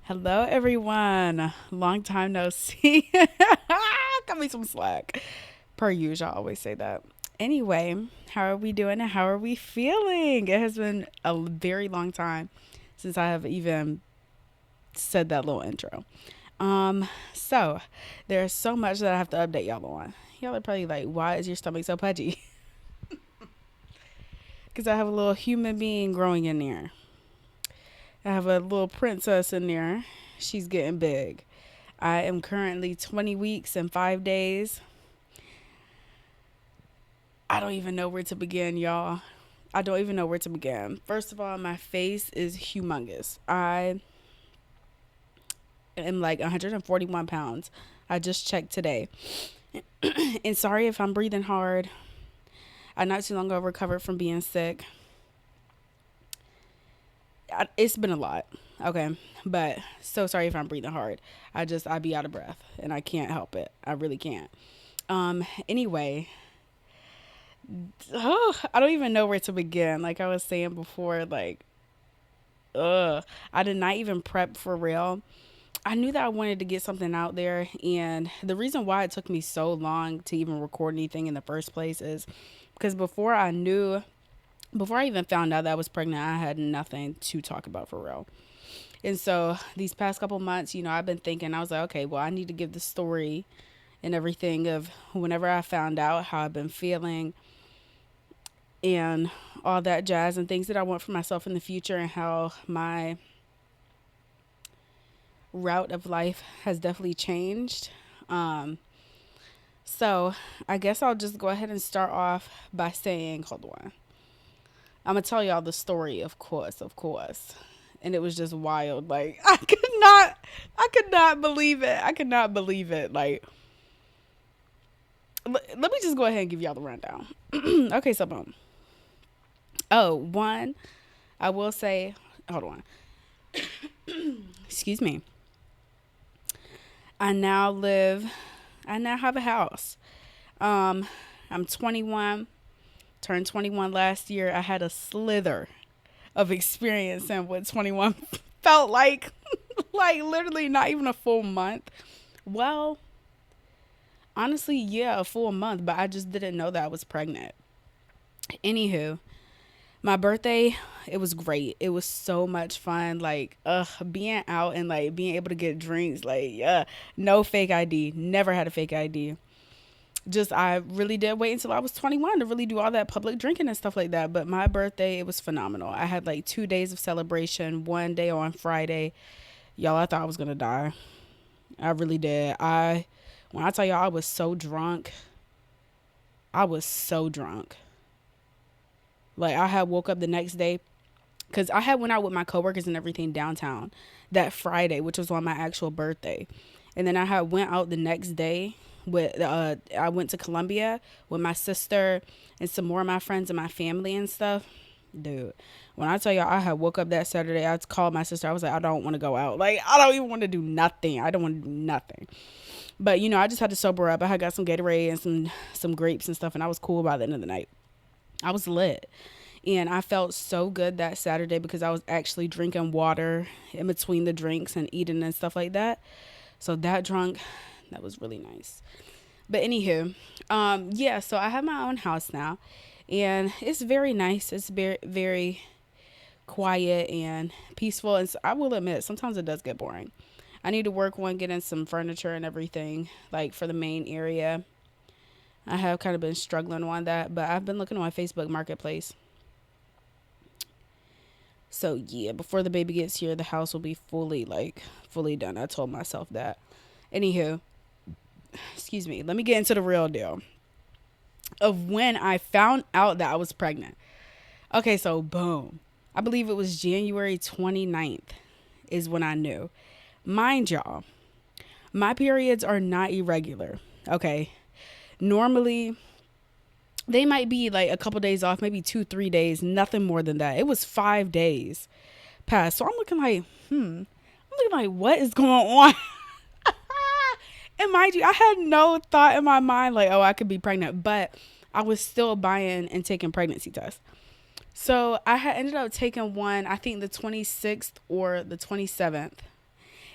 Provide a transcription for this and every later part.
Hello, everyone. Long time no see. Got me some slack. Per usual, I always say that. Anyway, how are we doing and how are we feeling? It has been a very long time since I have even said that little intro. So there's so much that I have to update y'all on. Y'all are probably like, why is your stomach so pudgy? Because I have a little human being growing in there. I have a little princess in there. She's getting big. I am currently 20 weeks and 5 days. I don't even know where to begin, y'all. I don't even know where to begin. First of all, my face is humongous. I am like 141 pounds. I just checked today. And sorry if I'm breathing hard. I not too long ago recovered from being sick. It's been a lot. Okay. But so sorry if I'm breathing hard. I be out of breath and I can't help it. I really can't. Anyway, I don't even know where to begin. Like I was saying before, I did not even prep for real. I knew that I wanted to get something out there, and the reason why it took me so long to even record anything in the first place is because before I even found out that I was pregnant, I had nothing to talk about for real. And so these past couple months, I've been thinking, I was like, okay, well, I need to give the story and everything of whenever I found out how I've been feeling and all that jazz and things that I want for myself in the future and how my route of life has definitely changed. Um, so I guess I'll just go ahead and start off by saying, hold on. I'm gonna tell y'all the story, of course. And it was just wild. Like I could not believe it. I could not believe it. Like, let me just go ahead and give y'all the rundown. Okay, so boom. Oh, one, I will say, hold on. Excuse me. I now live, I now have a house. Um, I'm 21, turned 21 last year. I had a slither of experience in what 21 felt like. Like literally not even a full month. Well, honestly, yeah, a full month, but I just didn't know that I was pregnant. Anywho, my birthday, it was great. It was so much fun. Like, being out and like being able to get drinks. Like, yeah, no fake ID. Never had a fake ID. Just I really did wait until I was 21 to really do all that public drinking and stuff like that. But my birthday, it was phenomenal. I had like 2 days of celebration. One day on Friday, y'all, I thought I was gonna die. I really did. When I tell y'all I was so drunk, I was so drunk. Like I had woke up the next day because I had went out with my coworkers and everything downtown that Friday, which was on my actual birthday, and then I had went out the next day with I went to Columbia with my sister and some more of my friends and my family and stuff. Dude, when I tell y'all I had woke up that Saturday, I called my sister. I was like, I don't want to go out. Like I don't even want to do nothing. I don't want to do nothing. But I just had to sober up. I had got some Gatorade and some grapes and stuff, and I was cool by the end of the night. I was lit. And I felt so good that Saturday because I was actually drinking water in between the drinks and eating and stuff like that. So that was really nice. But anywho, yeah, so I have my own house now. And it's very nice. It's very, very quiet and peaceful. And so I will admit, sometimes it does get boring. I need to work on getting some furniture and everything, like for the main area. I have kind of been struggling on that, but I've been looking on my Facebook Marketplace. So yeah, before the baby gets here, the house will be fully done. I told myself that. Anywho, excuse me. Let me get into the real deal of when I found out that I was pregnant. Okay, so boom. I believe it was January 29th is when I knew. Mind y'all, my periods are not irregular. Okay. Normally, they might be like a couple days off, maybe 2, 3 days, nothing more than that. It was 5 days past. So I'm looking like, what is going on? And mind you, I had no thought in my mind like, oh, I could be pregnant, but I was still buying and taking pregnancy tests. So I had ended up taking one, I think the 26th or the 27th.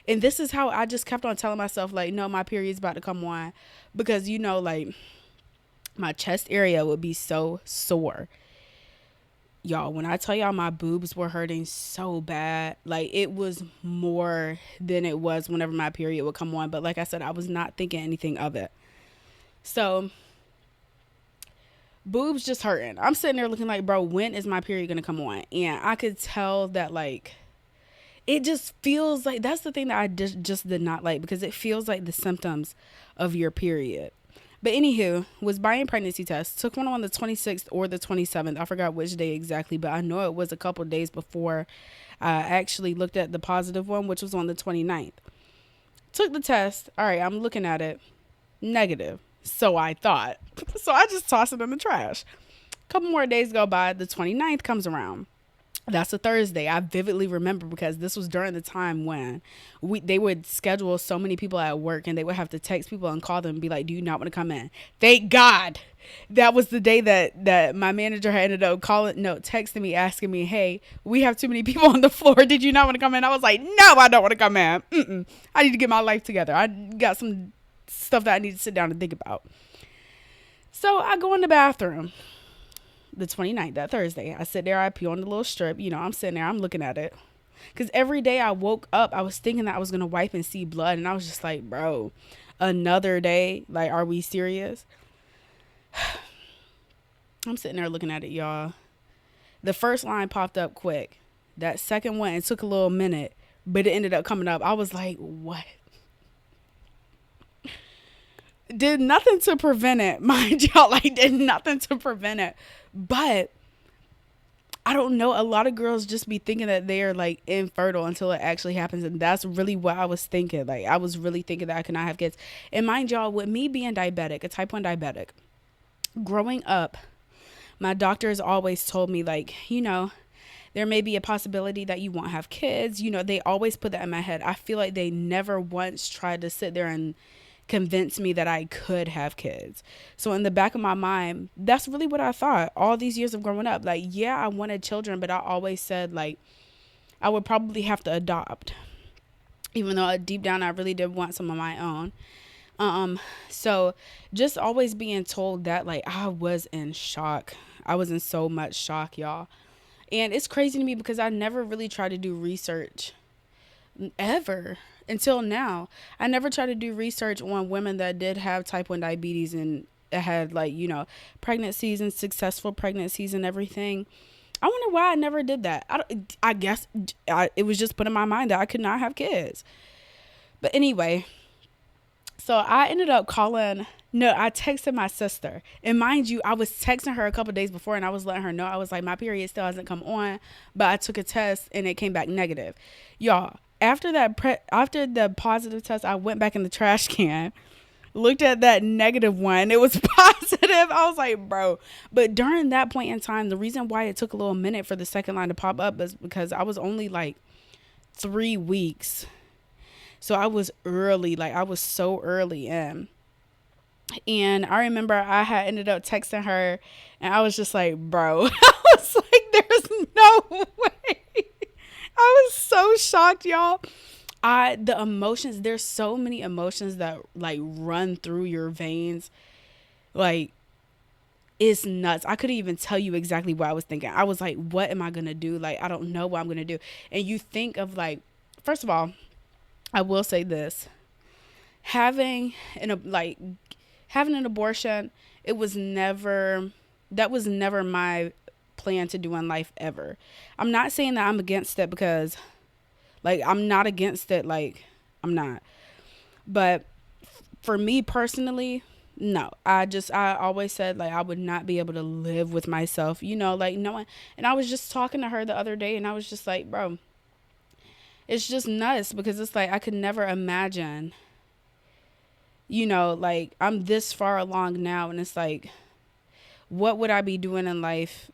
And this is how I just kept on telling myself, like, no, my period's about to come on. Because, like, my chest area would be so sore. Y'all, when I tell y'all my boobs were hurting so bad, like, it was more than it was whenever my period would come on. But like I said, I was not thinking anything of it. So, boobs just hurting. I'm sitting there looking like, bro, when is my period going to come on? And I could tell that, like, it just feels like, that's the thing that I just did not like, because it feels like the symptoms of your period. But anywho, was buying pregnancy tests. Took one on the 26th or the 27th. I forgot which day exactly, but I know it was a couple days before I actually looked at the positive one, which was on the 29th. Took the test. All right, I'm looking at it. Negative. So I thought. So I just tossed it in the trash. A couple more days go by. The 29th comes around. That's a Thursday. I vividly remember because this was during the time when they would schedule so many people at work, and they would have to text people and call them and be like, do you not want to come in? Thank God. That was the day that my manager had ended up texting me, asking me, hey, we have too many people on the floor. Did you not want to come in? I was like, no, I don't want to come in. I need to get my life together. I got some stuff that I need to sit down and think about. So I go in the bathroom. The 29th, that Thursday. I sit there, I pee on the little strip. I'm sitting there, I'm looking at it. Because every day I woke up, I was thinking that I was going to wipe and see blood. And I was just like, bro, another day? Like, are we serious? I'm sitting there looking at it, y'all. The first line popped up quick. That second one, it took a little minute, but it ended up coming up. I was like, what? Did nothing to prevent it, mind y'all. Like, did nothing to prevent it. But I don't know. A lot of girls just be thinking that they're like infertile until it actually happens. And that's really what I was thinking. Like, I was really thinking that I could not have kids. And mind y'all, with me being diabetic, a type 1 diabetic, growing up, my doctors always told me, like, there may be a possibility that you won't have kids. They always put that in my head. I feel like they never once tried to sit there and convince me that I could have kids. So in the back of my mind, that's really what I thought all these years of growing up. Like, yeah, I wanted children, but I always said, like, I would probably have to adopt, even though deep down I really did want some of my own. So just always being told that, like, I was in shock. I was in so much shock, y'all. And it's crazy to me because I never really tried to do research ever until now. I never tried to do research on women that did have type 1 diabetes and had, like, pregnancies and successful pregnancies and everything. I wonder why I never did that. I guess it was just put in my mind that I could not have kids. But anyway, so I ended up I texted my sister. And mind you, I was texting her a couple days before, and I was letting her know. I was like, my period still hasn't come on, but I took a test and it came back negative. Y'all, after the positive test, I went back in the trash can, looked at that negative one. It was positive. I was like, bro. But during that point in time, the reason why it took a little minute for the second line to pop up is because I was only like 3 weeks. So I was early. Like, I was so early in. And I remember I had ended up texting her, and I was just like, bro, I was like, there's no way. I was so shocked, y'all. The emotions, there's so many emotions that, like, run through your veins. Like, it's nuts. I couldn't even tell you exactly what I was thinking. I was like, what am I going to do? Like, I don't know what I'm going to do. And you think of, like, first of all, I will say this. Having an abortion, that was never my plan to do in life ever. I'm not saying that I'm against it because, like, I'm not against it. Like, I'm not. But for me personally, no. I always said, like, I would not be able to live with myself, like, knowing. And I was just talking to her the other day, and I was just like, bro, it's just nuts because it's like I could never imagine, like, I'm this far along now, and it's like, what would I be doing in life?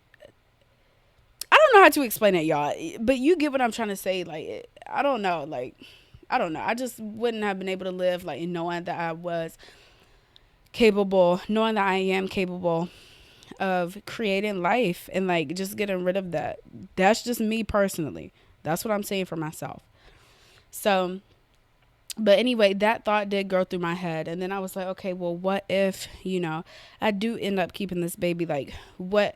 I don't know how to explain it, y'all, but you get what I'm trying to say. Like, I don't know. Like, I don't know. I just wouldn't have been able to live, like, knowing that I was capable, knowing that I am capable of creating life and, like, just getting rid of that. That's just me personally. That's what I'm saying for myself. So But anyway, that thought did go through my head. And then I was like, okay, well, what if, I do end up keeping this baby? Like, what?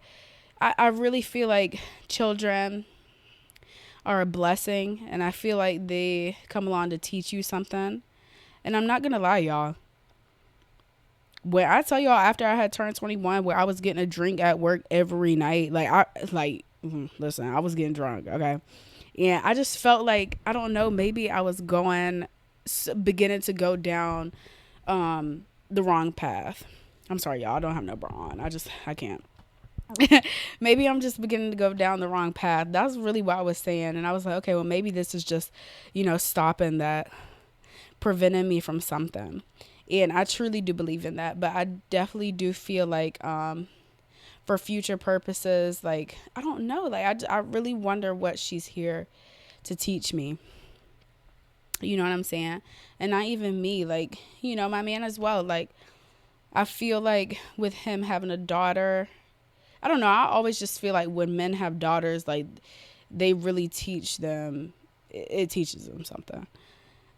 I really feel like children are a blessing. And I feel like they come along to teach you something. And I'm not going to lie, y'all. When I tell y'all, after I had turned 21, where I was getting a drink at work every night, listen, I was getting drunk, okay? And I just felt like, I don't know, maybe I was beginning to go down the wrong path. I'm sorry, y'all, I don't have no bra on. I can't. Maybe I'm just beginning to go down the wrong path. That's really what I was saying. And I was like, okay, well, maybe this is just, stopping that, preventing me from something. And I truly do believe in that. But I definitely do feel like for future purposes, like, I don't know. Like, I really wonder what she's here to teach me. You know what I'm saying? And not even me, like, my man as well. Like, I feel like with him having a daughter, I don't know. I always just feel like when men have daughters, like, they really teach them, it teaches them something.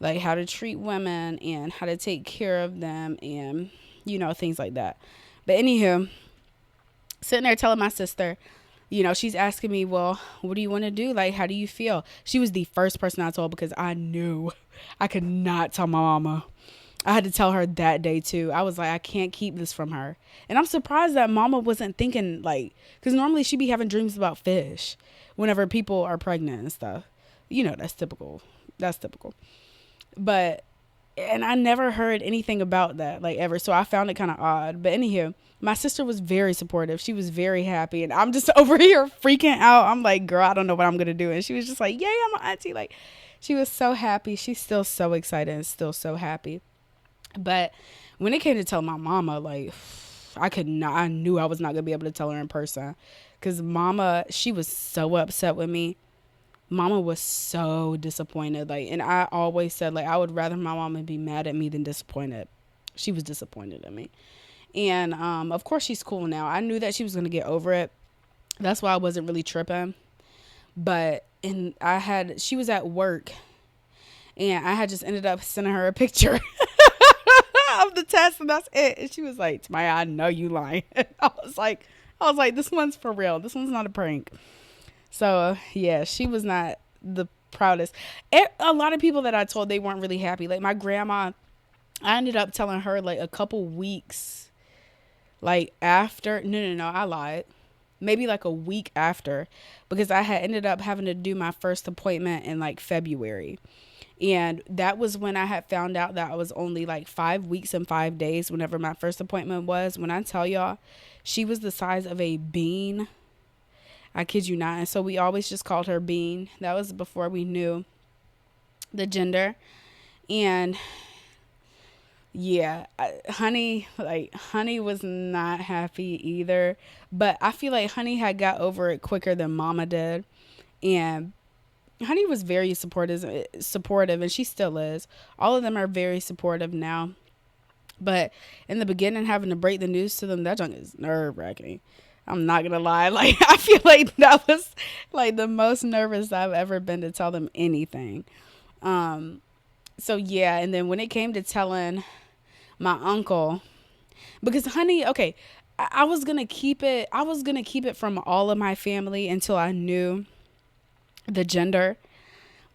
Like how to treat women and how to take care of them and, things like that. But anywho, sitting there telling my sister, she's asking me, well, what do you want to do? Like, how do you feel? She was the first person I told because I knew I could not tell my mama. I had to tell her that day too. I was like, I can't keep this from her. And I'm surprised that mama wasn't thinking like, because normally she'd be having dreams about fish whenever people are pregnant and stuff. That's typical. That's typical. But, and I never heard anything about that, like, ever. So I found it kind of odd. But anywho, my sister was very supportive. She was very happy. And I'm just over here freaking out. I'm like, girl, I don't know what I'm going to do. And she was just like, yay, I'm an auntie. Like, she was so happy. She's still so excited and still so happy. But when it came to tell my mama, like, I knew I was not going to be able to tell her in person. Because mama, she was so upset with me. Mama was so disappointed. Like, and I always said, like, I would rather my mama be mad at me than disappointed. She was disappointed in me. And, of course she's cool now. I knew that she was going to get over it. That's why I wasn't really tripping. But, she was at work and I had just ended up sending her a picture of the test and that's it. And she was like, Tamaya, I know you lying. I was like, this one's for real. This one's not a prank. So, yeah, she was not the proudest. A lot of people that I told, they weren't really happy. Like, my grandma, I ended up telling her, like, a couple weeks, like, after. No, I lied. Maybe, like, a week after. Because I had ended up having to do my first appointment in, like, February. And that was when I had found out that I was only, like, 5 weeks and 5 days whenever my first appointment was. When I tell y'all, she was the size of a bean. I kid you not. And so we always just called her Bean. That was before we knew the gender. And yeah, Honey was not happy either. But I feel like Honey had got over it quicker than Mama did. And Honey was very supportive, and she still is. All of them are very supportive now. But in the beginning, having to break the news to them, that junk is nerve-wracking. I'm not going to lie. Like, I feel like that was, like, the most nervous I've ever been to tell them anything. So, yeah. And then when it came to telling my uncle, because Honey, okay, I was going to keep it. I was going to keep it from all of my family until I knew the gender.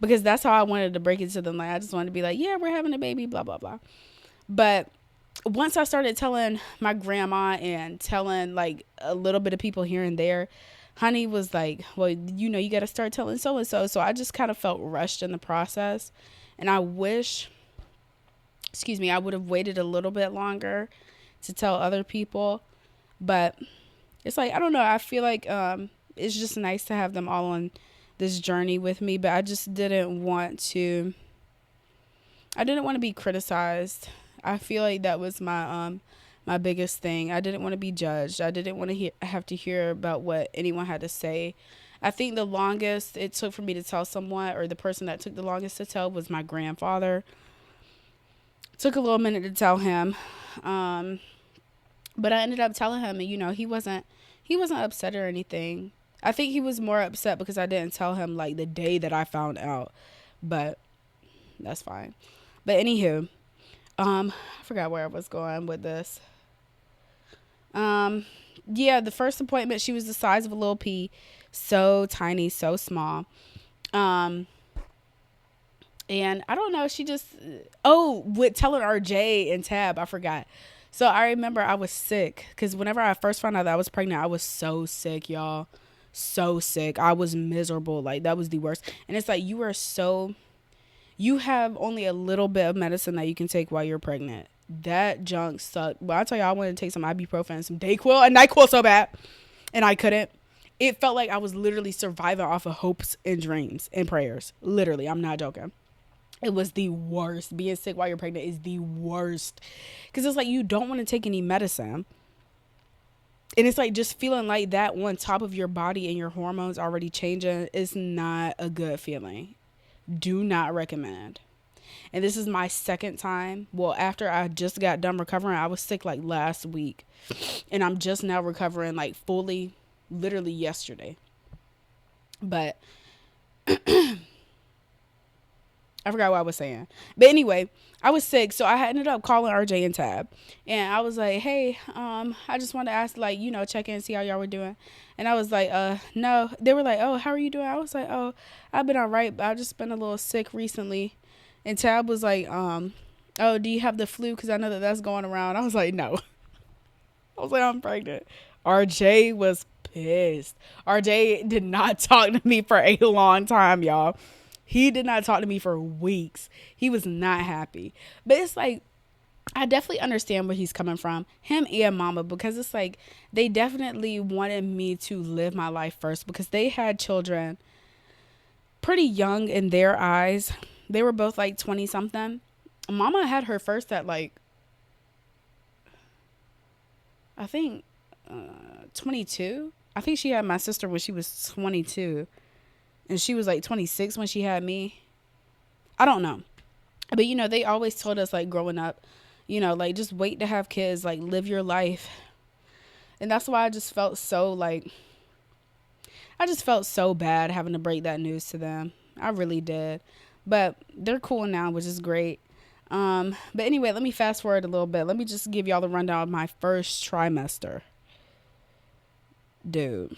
Because that's how I wanted to break it to them. Like, I just wanted to be like, yeah, we're having a baby, blah, blah, blah. But once I started telling my grandma and telling, like, a little bit of people here and there, Honey was like, well, you got to start telling so-and-so. So I just kind of felt rushed in the process. And I wish, I would have waited a little bit longer to tell other people. But it's like, I don't know. I feel like it's just nice to have them all on this journey with me. But I just didn't want to be criticized. I feel like that was my my biggest thing. I didn't want to be judged. I didn't want to have to hear about what anyone had to say. I think the longest it took for me to tell someone, or the person that took the longest to tell, was my grandfather. It took a little minute to tell him, but I ended up telling him, and he wasn't upset or anything. I think he was more upset because I didn't tell him, like, the day that I found out, but that's fine. But anywho, I forgot where I was going with this. Um, yeah, the first appointment, she was the size of a little pea, so tiny, so small. Um, and I don't know, she just, oh, with telling RJ and Tab, I forgot. So I remember I was sick because whenever I first found out that I was pregnant, I was so sick, y'all. So sick. I was miserable. Like, that was the worst. And it's like, you have only a little bit of medicine that you can take while you're pregnant. That junk sucked. Well, I tell you, I wanted to take some ibuprofen, some Dayquil, and NyQuil so bad, and I couldn't. It felt like I was literally surviving off of hopes and dreams and prayers. Literally, I'm not joking. It was the worst. Being sick while you're pregnant is the worst. Because it's like you don't want to take any medicine. And it's like just feeling like that on top of your body and your hormones already changing is not a good feeling. Do not recommend. And this is my second time. Well, after I just got done recovering, I was sick like last week. And I'm just now recovering like fully, literally yesterday. But I forgot what I was saying. But anyway, I was sick, so I ended up calling RJ and Tab. And I was like, hey, I just wanted to ask, like, check in and see how y'all were doing. And I was like, no. They were like, oh, how are you doing? I was like, oh, I've been all right, but I've just been a little sick recently. And Tab was like, oh, do you have the flu? Because I know that that's going around. I was like, no. I was like, I'm pregnant. RJ was pissed. RJ did not talk to me for a long time, y'all. He did not talk to me for weeks. He was not happy. But it's like, I definitely understand where he's coming from, him and mama, because it's like they definitely wanted me to live my life first because they had children pretty young in their eyes. They were both like 20 something. Mama had her first at like, I think 22. I think she had my sister when she was 22. And she was like 26 when she had me. I don't know. But, they always told us, like, growing up, like, just wait to have kids. Like, live your life. And that's why I just felt so, like, I just felt so bad having to break that news to them. I really did. But they're cool now, which is great. But anyway, let me fast forward a little bit. Let me just give y'all the rundown of my first trimester. Dude.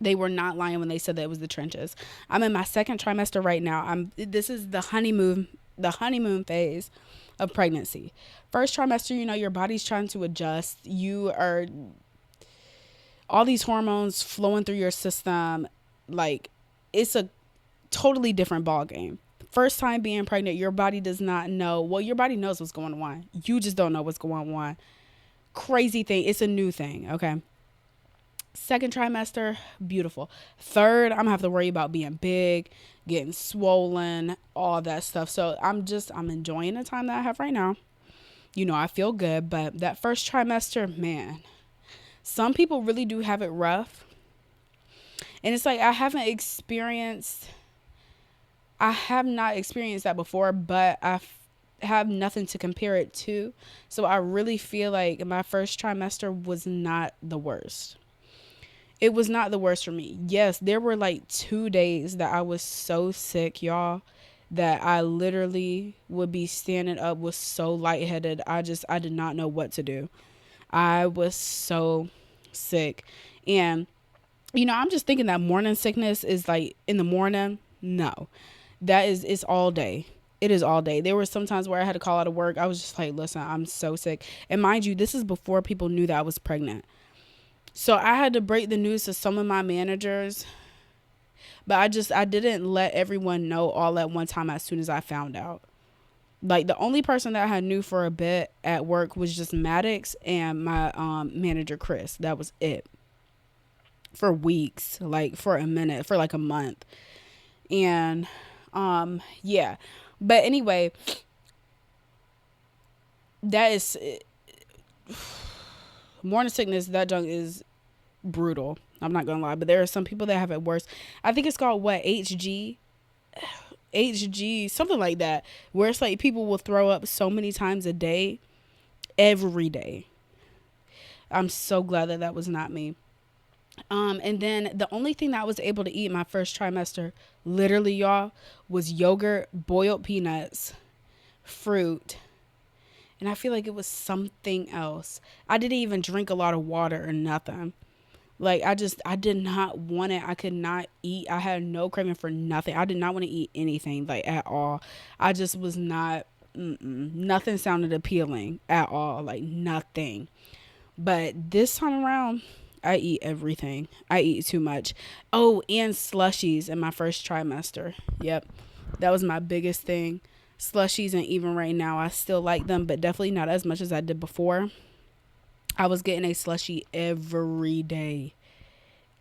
They were not lying when they said that it was the trenches. I'm in my second trimester right now. This is the honeymoon phase of pregnancy. First trimester, your body's trying to adjust. You are all these hormones flowing through your system. Like, it's a totally different ball game. First time being pregnant, your body does not know. Well, your body knows what's going on. You just don't know what's going on. Crazy thing. It's a new thing. Okay. Second trimester, beautiful. Third, I'm gonna have to worry about being big, getting swollen, all that stuff. So I'm enjoying the time that I have right now. I feel good, but that first trimester, man, some people really do have it rough. And it's like I have not experienced that before, but I have nothing to compare it to. So I really feel like my first trimester was not the worst. It was not the worst for me. Yes, there were like 2 days that I was so sick, y'all, that I literally would be standing up, was so lightheaded. I did not know what to do. I was so sick. And, I'm just thinking that morning sickness is like in the morning. No, it's all day. It is all day. There were some times where I had to call out of work. I was just like, listen, I'm so sick. And mind you, this is before people knew that I was pregnant. So I had to break the news to some of my managers, but I didn't let everyone know all at one time as soon as I found out. Like, the only person that I knew for a bit at work was just Maddox and my manager, Chris. That was it. For weeks, like for a minute, for like a month. And, yeah. But anyway, that is... morning sickness, that junk is brutal. I'm not gonna lie, but there are some people that have it worse. I think it's called HG, something like that, where it's like people will throw up so many times a day, every day. I'm so glad that was not me. And then the only thing that I was able to eat my first trimester, literally, y'all, was yogurt, boiled peanuts, fruit, and I feel like it was something else. I didn't even drink a lot of water or nothing. Like I did not want it. I could not eat. I had no craving for nothing. I did not want to eat anything like at all. I just was not. Nothing sounded appealing at all. Like nothing. But this time around, I eat everything. I eat too much. Oh, and slushies in my first trimester. Yep, that was my biggest thing. Slushies, and even right now, I still like them, but definitely not as much as I did before. I was getting a slushie every day.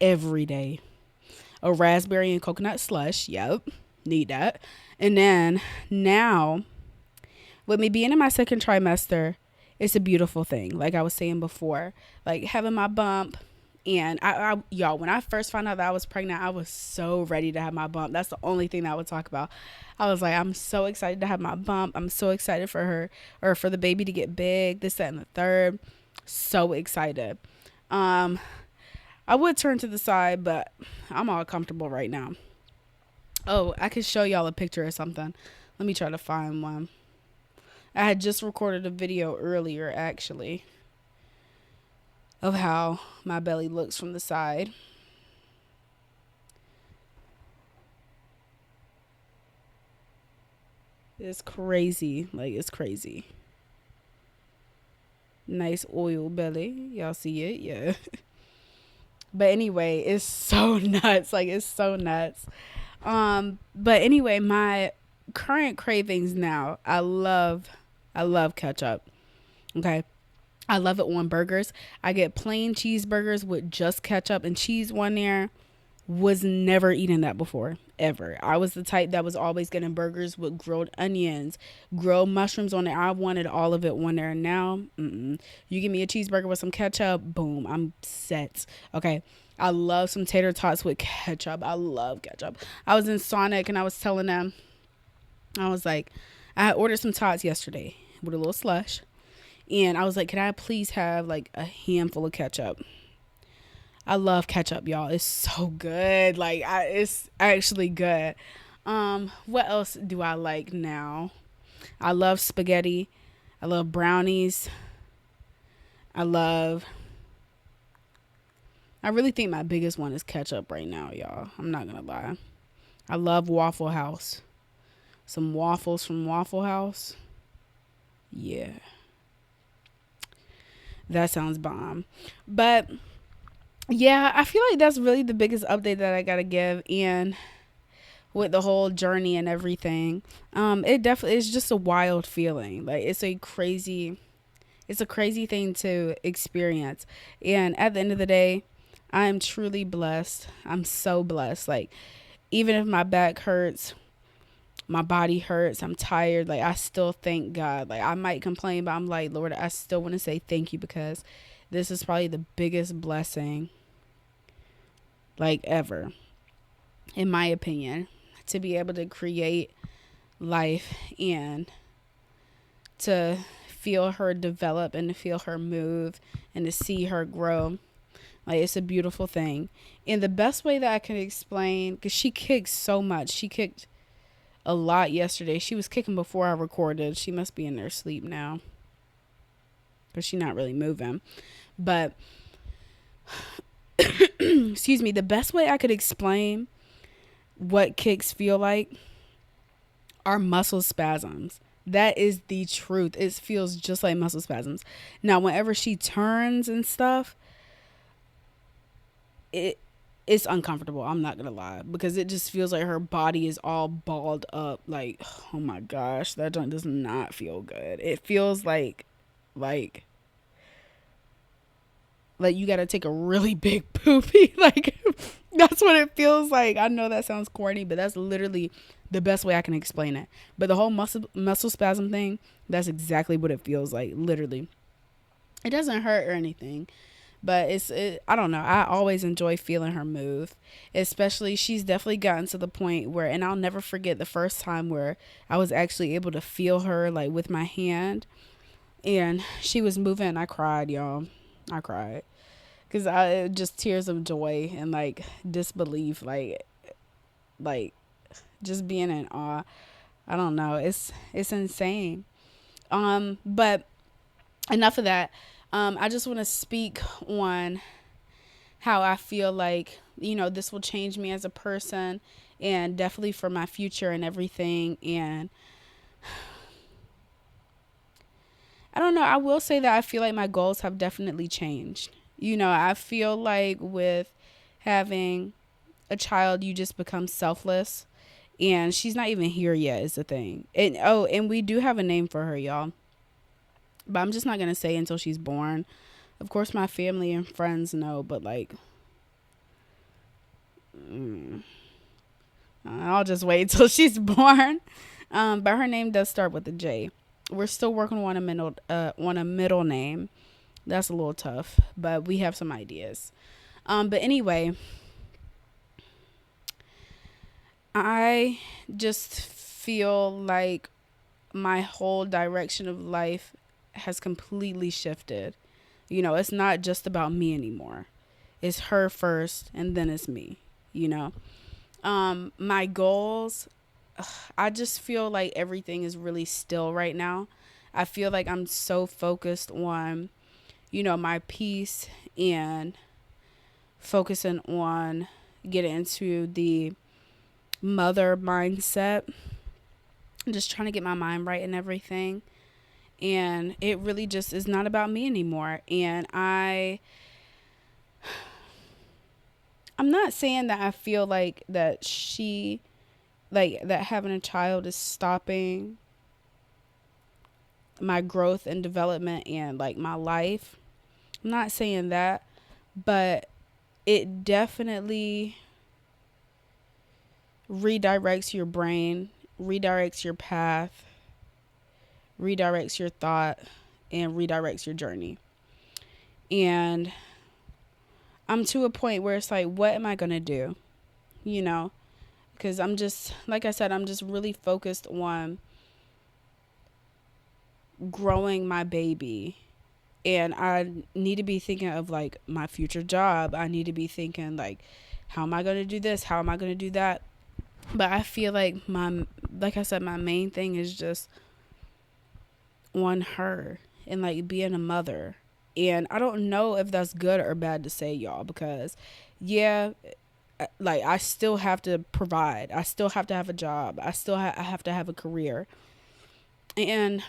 Every day. A raspberry and coconut slush. Yep. Need that. And then now, with me being in my second trimester, it's a beautiful thing. Like I was saying before, like having my bump. And y'all, when I first found out that I was pregnant, I was so ready to have my bump. That's the only thing that I would talk about. I was like, I'm so excited to have my bump. I'm so excited for her, or for the baby to get big, this, that, and the third. So excited. I would turn to the side, but I'm all comfortable right now. Oh, I could show y'all a picture or something. Let me try to find one. I had just recorded a video earlier, actually, of how my belly looks from the side. It's crazy. Like, it's crazy. Nice oil belly. Y'all see it? Yeah. But anyway, it's so nuts. Like, it's so nuts. But anyway, my current cravings now, I love ketchup. Okay. I love it on burgers. I get plain cheeseburgers with just ketchup and cheese one there. Was never eating that before, ever. I was the type that was always getting burgers with grilled onions, grilled mushrooms on it. I wanted all of it one there. Now, you give me a cheeseburger with some ketchup, boom, I'm set. Okay. I love some tater tots with ketchup. I love ketchup. I was in Sonic and I was telling them, I was like, I had ordered some tots yesterday with a little slush. And I was like, could I please have like a handful of ketchup? I love ketchup, y'all. It's so good. Like, it's actually good. What else do I like now? I love spaghetti. I love brownies. I really think my biggest one is ketchup right now, y'all. I'm not gonna lie. I love Waffle House. Some waffles from Waffle House. Yeah. That sounds bomb. But yeah, I feel like that's really the biggest update that I gotta give. And with the whole journey and everything, it definitely is just a wild feeling. Like it's a crazy thing to experience. And at the end of the day, I am truly blessed. I'm so blessed. Like, even if my back hurts, my body hurts, I'm tired, like, I still thank God. Like, I might complain, but I'm like, Lord, I still want to say thank you, because this is probably the biggest blessing, like, ever, in my opinion, to be able to create life and to feel her develop and to feel her move and to see her grow. Like, it's a beautiful thing. And the best way that I can explain, because she kicked so much. She kicked a lot yesterday. She was kicking before I recorded. She must be in there asleep now, because she's not really moving. But, excuse me, the best way I could explain what kicks feel like are muscle spasms. That is the truth. It feels just like muscle spasms. Now, whenever she turns and stuff, it's uncomfortable. I'm not gonna lie, because it just feels like her body is all balled up. Like, oh my gosh, that joint does not feel good. It feels like you gotta take a really big poopy. Like, that's what it feels like. I know that sounds corny, but that's literally the best way I can explain it. But the whole muscle spasm thing, that's exactly what it feels like. Literally, it doesn't hurt or anything. But I don't know. I always enjoy feeling her move. Especially, she's definitely gotten to the point where, and I'll never forget the first time where I was actually able to feel her, like, with my hand. And she was moving, and I cried, y'all. I cried. Because just tears of joy and, like, disbelief. Like, just being in awe. I don't know. It's insane. But enough of that. I just want to speak on how I feel like, this will change me as a person and definitely for my future and everything. And I don't know. I will say that I feel like my goals have definitely changed. I feel like with having a child, you just become selfless. And she's not even here yet, is the thing. And and we do have a name for her, y'all. But I'm just not going to say until she's born. Of course, my family and friends know, but like, mm, I'll just wait till she's born. But her name does start with a J. We're still working on a middle name. That's a little tough, but we have some ideas. But anyway, I just feel like my whole direction of life has completely shifted. It's not just about me anymore. It's her first and then it's me, you know. My goals, I just feel like everything is really still right now. I feel like I'm so focused on, my peace and focusing on getting into the mother mindset. I'm just trying to get my mind right and everything. And it really just is not about me anymore. And I'm not saying that I feel like that having a child is stopping my growth and development and like my life. I'm not saying that, but it definitely redirects your brain, redirects your path, redirects your thought, and redirects your journey. And I'm to a point where it's like, what am I going to do? Because I'm just, like I said, I'm just really focused on growing my baby. And I need to be thinking of like my future job. I need to be thinking like, how am I going to do this? How am I going to do that? But I feel like like I said, my main thing is just on her and like being a mother. And I don't know if that's good or bad to say, y'all, because yeah, like I still have to provide. I still have to have a job. I have to have a career. And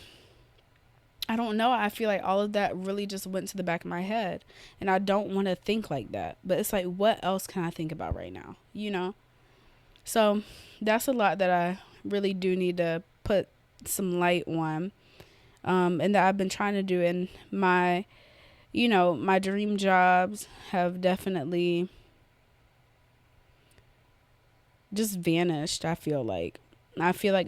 I don't know. I feel like all of that really just went to the back of my head. And I don't want to think like that. But it's like, what else can I think about right now? So that's a lot that I really do need to put some light on. And that I've been trying to do in my dream jobs have definitely just vanished. I feel like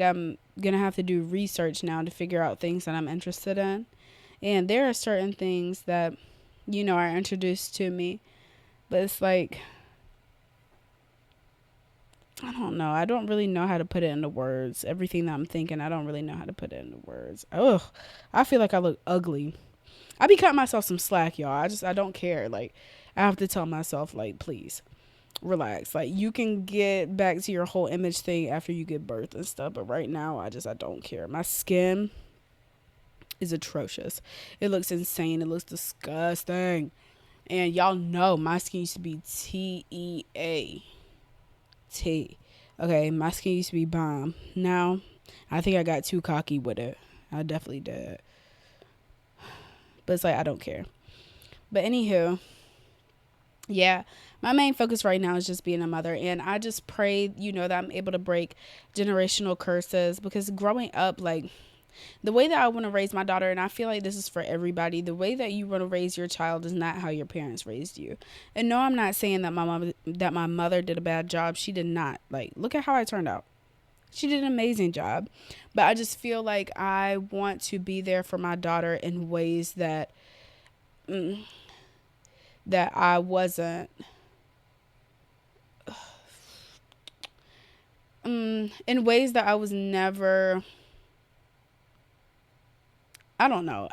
I'm going to have to do research now to figure out things that I'm interested in. And there are certain things that, are introduced to me, but it's like, I don't know. I don't really know how to put it into words. Everything that I'm thinking, I don't really know how to put it into words. Ugh, I feel like I look ugly. I be cutting myself some slack, y'all. I don't care. Like, I have to tell myself, like, please, relax. Like, you can get back to your whole image thing after you give birth and stuff. But right now, I don't care. My skin is atrocious. It looks insane. It looks disgusting. And y'all know my skin used to be TEA. T. Okay, my skin used to be bomb. Now, I think I got too cocky with it. I definitely did. But it's like, I don't care. But anywho, yeah, my main focus right now is just being a mother. And I just pray, that I'm able to break generational curses. Because growing up, like, the way that I want to raise my daughter, and I feel like this is for everybody, the way that you want to raise your child is not how your parents raised you. And no, I'm not saying that my mother did a bad job. She did not. Like, look at how I turned out. She did an amazing job. But I just feel like I want to be there for my daughter in ways that that I wasn't in ways that I was never. I don't know.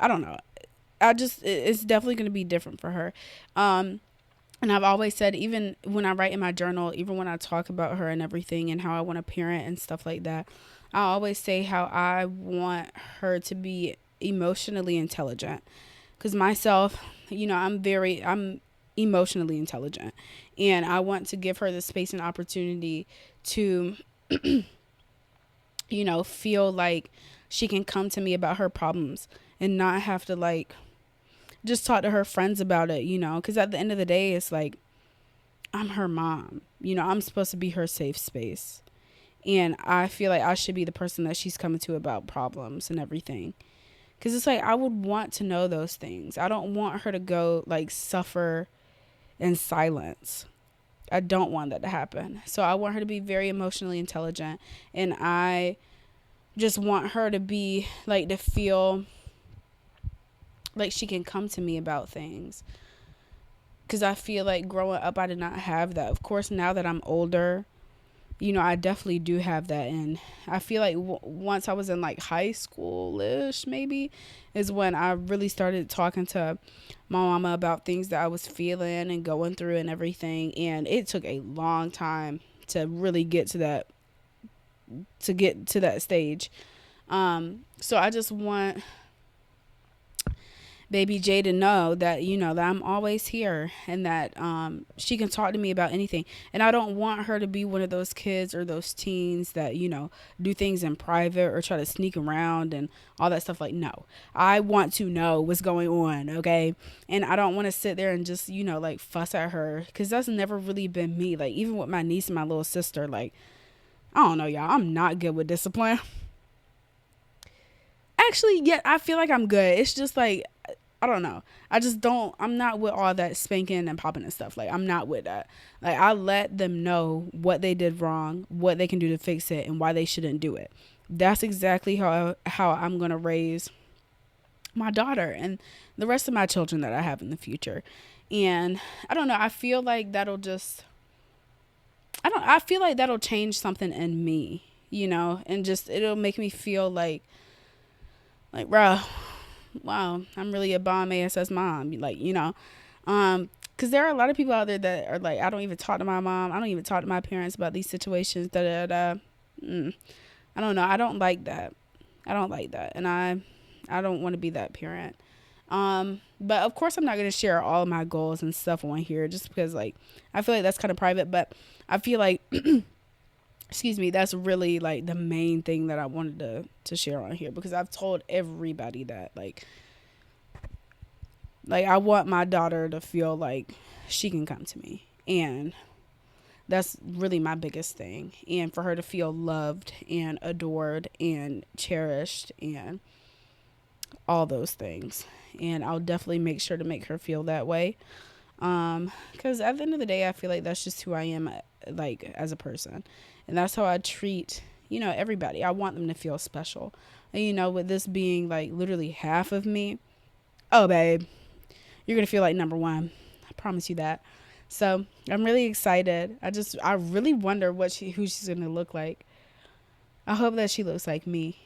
It's definitely going to be different for her. And I've always said, even when I write in my journal, even when I talk about her and everything and how I want to parent and stuff like that, I always say how I want her to be emotionally intelligent. Because myself, I'm emotionally intelligent. And I want to give her the space and opportunity to, feel like she can come to me about her problems and not have to, like, just talk to her friends about it, because at the end of the day, it's like, I'm her mom. I'm supposed to be her safe space. And I feel like I should be the person that she's coming to about problems and everything. Because it's like, I would want to know those things. I don't want her to go, like, suffer in silence. I don't want that to happen. So I want her to be very emotionally intelligent. And I just want her to be, like, to feel like she can come to me about things. Because I feel like growing up, I did not have that. Of course, now that I'm older, I definitely do have that. And I feel like once I was in, like, high school-ish, maybe, is when I really started talking to my mama about things that I was feeling and going through and everything. And it took a long time to really get to that stage. So I just want baby J to know that, that I'm always here, and that she can talk to me about anything. And I don't want her to be one of those kids or those teens that, do things in private or try to sneak around and all that stuff. Like, no, I want to know what's going on. Okay. And I don't want to sit there and just, like, fuss at her, because that's never really been me. Like, even with my niece and my little sister, like, I don't know, y'all, I'm not good with discipline. Actually, yeah, I feel like I'm good. It's just like, I don't know. I'm not with all that spanking and popping and stuff. Like, I'm not with that. Like, I let them know what they did wrong, what they can do to fix it, and why they shouldn't do it. That's exactly how I'm going to raise my daughter and the rest of my children that I have in the future. And I don't know. I feel like that'll change something in me, and just, it'll make me feel bro, wow, I'm really a bomb ass mom. Like, because there are a lot of people out there that are like, I don't even talk to my mom. I don't even talk to my parents about these situations. Da da da. I don't know. I don't like that. And I don't want to be that parent. But of course, I'm not going to share all my goals and stuff on here, just because, like, I feel like that's kind of private. But I feel like, excuse me, that's really, like, the main thing that I wanted to share on here, because I've told everybody that, like, I want my daughter to feel like she can come to me. And that's really my biggest thing. And for her to feel loved and adored and cherished and all those things. And I'll definitely make sure to make her feel that way. Because at the end of the day, I feel like that's just who I am, like, as a person. And that's how I treat, everybody. I want them to feel special. And, with this being, like, literally half of me, oh, babe, you're going to feel like number one. I promise you that. So I'm really excited. I really wonder who she's going to look like. I hope that she looks like me.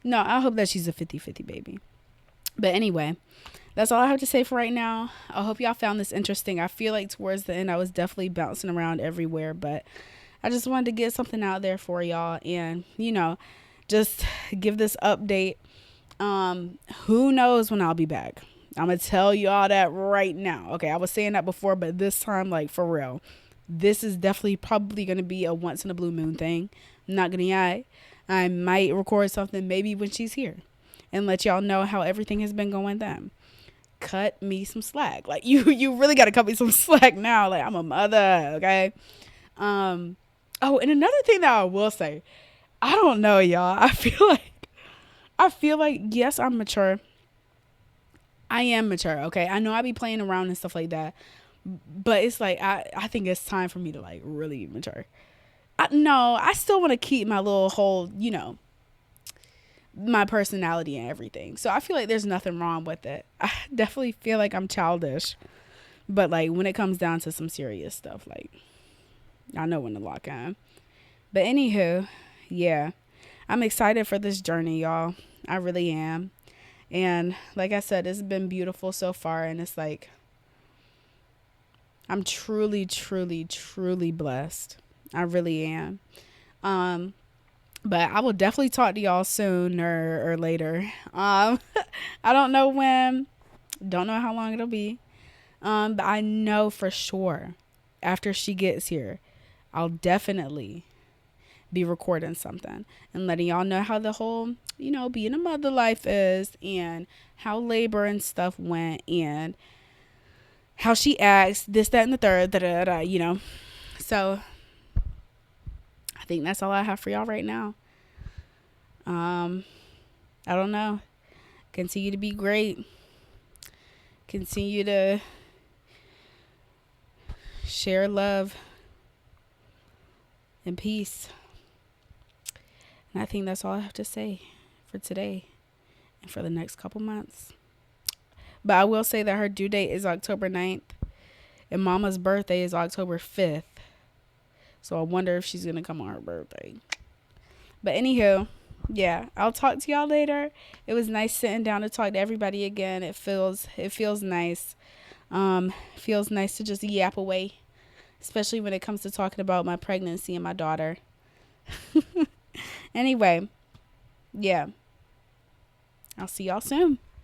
No, I hope that she's a 50-50 baby. But anyway, that's all I have to say for right now. I hope y'all found this interesting. I feel like towards the end, I was definitely bouncing around everywhere, but I just wanted to get something out there for y'all and, just give this update. Who knows when I'll be back? I'm going to tell you all that right now. Okay, I was saying that before, but this time, like, for real. This is definitely probably going to be a once in a blue moon thing. I'm not going to lie. I might record something maybe when she's here and let y'all know how everything has been going then. Cut me some slack. Like, you really got to cut me some slack now. Like, I'm a mother, okay? Oh, and another thing that I will say, I don't know, y'all. I feel like, yes, I'm mature. I am mature, okay? I know I be playing around and stuff like that, but it's like, I think it's time for me to, like, really mature. No, I still want to keep my little whole, my personality and everything. So I feel like there's nothing wrong with it. I definitely feel like I'm childish, but, like, when it comes down to some serious stuff, like, I know when to lock in. But anywho, yeah, I'm excited for this journey, y'all. I really am. And like I said, it's been beautiful so far. And it's like, I'm truly, truly, truly blessed. I really am. But I will definitely talk to y'all sooner or later. I don't know when, don't know how long it'll be. But I know for sure after she gets here, I'll definitely be recording something and letting y'all know how the whole, being a mother life is, and how labor and stuff went, and how she acts, this, that, and the third, So I think that's all I have for y'all right now. I don't know. Continue to be great. Continue to share love and peace. And I think that's all I have to say for today and for the next couple months. But I will say that her due date is October 9th and Mama's birthday is October 5th. So I wonder if she's going to come on her birthday. But anywho, yeah, I'll talk to y'all later. It was nice sitting down to talk to everybody again. It feels nice. Feels nice to just yap away, especially when it comes to talking about my pregnancy and my daughter. Anyway, yeah. I'll see y'all soon.